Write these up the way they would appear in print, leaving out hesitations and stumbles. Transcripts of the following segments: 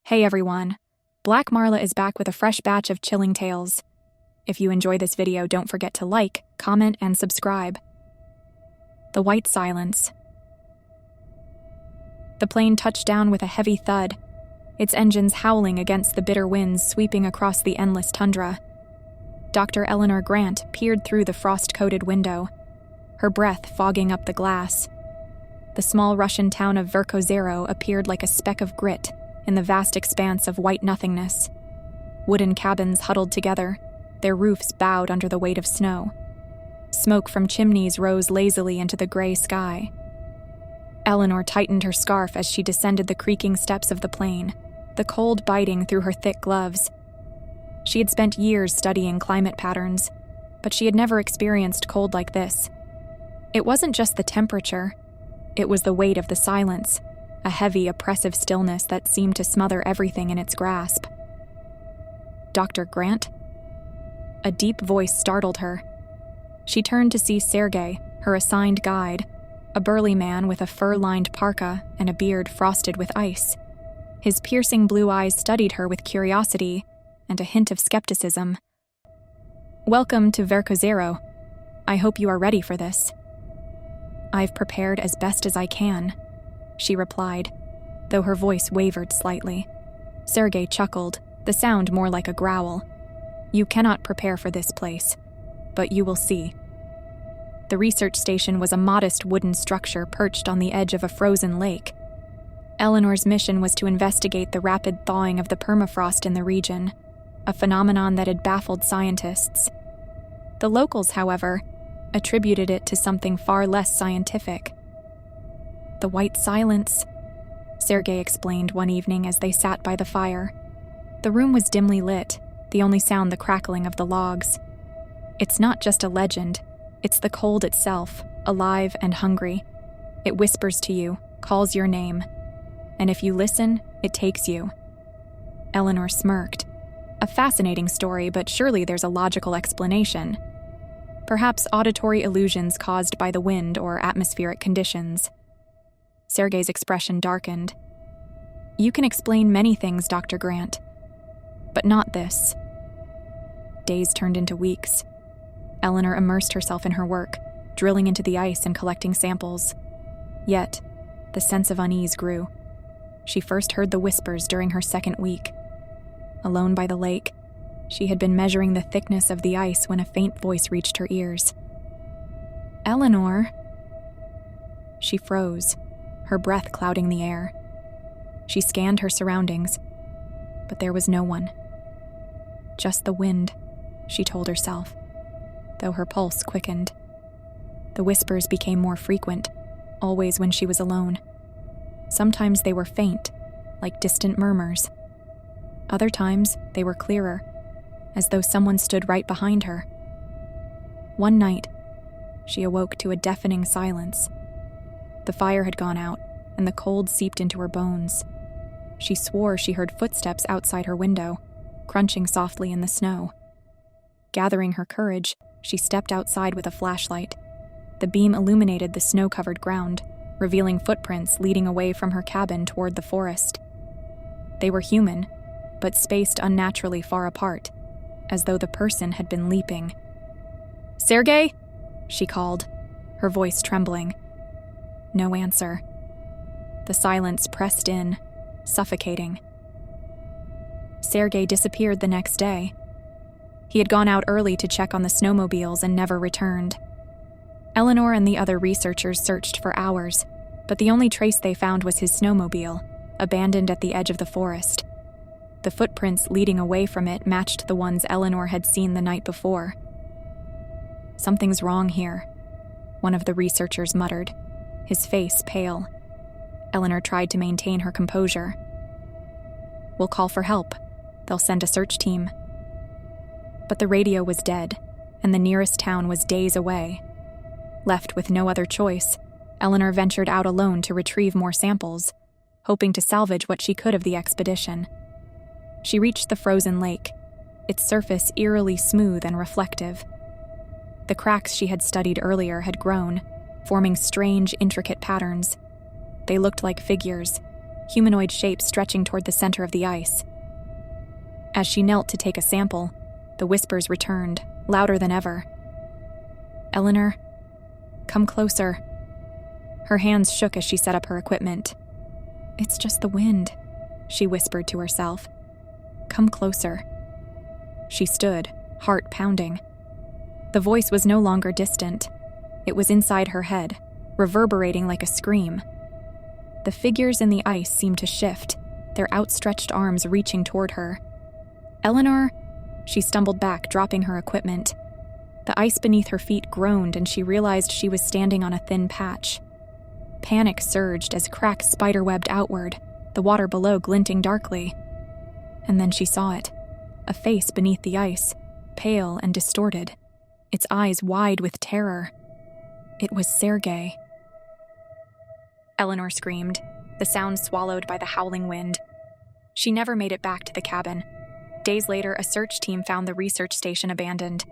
Hey everyone, Black Marla is back with a fresh batch of chilling tales. If you enjoy this video, don't forget to like, comment, and subscribe. The White Silence. The plane touched down with a heavy thud, its engines howling against the bitter winds sweeping across the endless tundra. Dr. Eleanor Grant peered through the frost-coated window, her breath fogging up the glass. The small Russian town of Verkhovzero appeared like a speck of grit in the vast expanse of white nothingness. Wooden cabins huddled together, their roofs bowed under the weight of snow. Smoke from chimneys rose lazily into the gray sky. Eleanor tightened her scarf as she descended the creaking steps of the plane, the cold biting through her thick gloves. She had spent years studying climate patterns, but she had never experienced cold like this. It wasn't just the temperature, it was the weight of the silence, a heavy, oppressive stillness that seemed to smother everything in its grasp. Dr. Grant? A deep voice startled her. She turned to see Sergei, her assigned guide, a burly man with a fur-lined parka and a beard frosted with ice. His piercing blue eyes studied her with curiosity and a hint of skepticism. "Welcome to Verkhovzero. I hope you are ready for this." "I've prepared as best as I can," she replied, though her voice wavered slightly. Sergei chuckled, the sound more like a growl. "You cannot prepare for this place, but you will see." The research station was a modest wooden structure perched on the edge of a frozen lake. Eleanor's mission was to investigate the rapid thawing of the permafrost in the region, a phenomenon that had baffled scientists. The locals, however, attributed it to something far less scientific. "The White Silence," Sergei explained one evening as they sat by the fire. The room was dimly lit, the only sound the crackling of the logs. "It's not just a legend, it's the cold itself, alive and hungry. It whispers to you, calls your name, and if you listen, it takes you." Eleanor smirked. A fascinating story, but surely there's a logical explanation. Perhaps auditory illusions caused by the wind or atmospheric conditions. Sergei's expression darkened. "You can explain many things, Dr. Grant, but not this." Days turned into weeks. Eleanor immersed herself in her work, drilling into the ice and collecting samples. Yet, the sense of unease grew. She first heard the whispers during her second week. Alone by the lake, she had been measuring the thickness of the ice when a faint voice reached her ears. "Eleanor." She froze, her breath clouding the air. She scanned her surroundings, but there was no one. Just the wind, she told herself, though her pulse quickened. The whispers became more frequent, always when she was alone. Sometimes they were faint, like distant murmurs. Other times, they were clearer, as though someone stood right behind her. One night, she awoke to a deafening silence. The fire had gone out, and the cold seeped into her bones. She swore she heard footsteps outside her window, crunching softly in the snow. Gathering her courage, she stepped outside with a flashlight. The beam illuminated the snow-covered ground, revealing footprints leading away from her cabin toward the forest. They were human, but spaced unnaturally far apart, as though the person had been leaping. "Sergei?" she called, her voice trembling. No answer. The silence pressed in, suffocating. Sergei disappeared the next day. He had gone out early to check on the snowmobiles and never returned. Eleanor and the other researchers searched for hours, but the only trace they found was his snowmobile, abandoned at the edge of the forest. The footprints leading away from it matched the ones Eleanor had seen the night before. "Something's wrong here," one of the researchers muttered, his face pale. Eleanor tried to maintain her composure. "We'll call for help. They'll send a search team." But the radio was dead, and the nearest town was days away. Left with no other choice, Eleanor ventured out alone to retrieve more samples, hoping to salvage what she could of the expedition. She reached the frozen lake, its surface eerily smooth and reflective. The cracks she had studied earlier had grown, forming strange, intricate patterns. They looked like figures, humanoid shape stretching toward the center of the ice. As she knelt to take a sample, the whispers returned, louder than ever. "Eleanor, come closer." Her hands shook as she set up her equipment. "It's just the wind," she whispered to herself. "Come closer." She stood, heart pounding. The voice was no longer distant. It was inside her head, reverberating like a scream. The figures in the ice seemed to shift, their outstretched arms reaching toward her. "Eleanor!" She stumbled back, dropping her equipment. The ice beneath her feet groaned, and she realized she was standing on a thin patch. Panic surged as cracks spiderwebbed outward, the water below glinting darkly. And then she saw it, a face beneath the ice, pale and distorted, its eyes wide with terror. It was Sergei. Eleanor screamed, the sound swallowed by the howling wind. She never made it back to the cabin. Days later, a search team found the research station abandoned.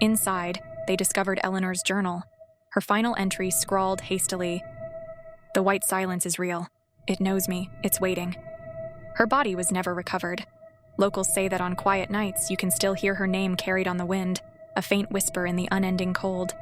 Inside, they discovered Eleanor's journal, her final entry scrawled hastily, "The white silence is real. It knows me. It's waiting." Her body was never recovered. Locals say that on quiet nights, you can still hear her name carried on the wind, a faint whisper in the unending cold.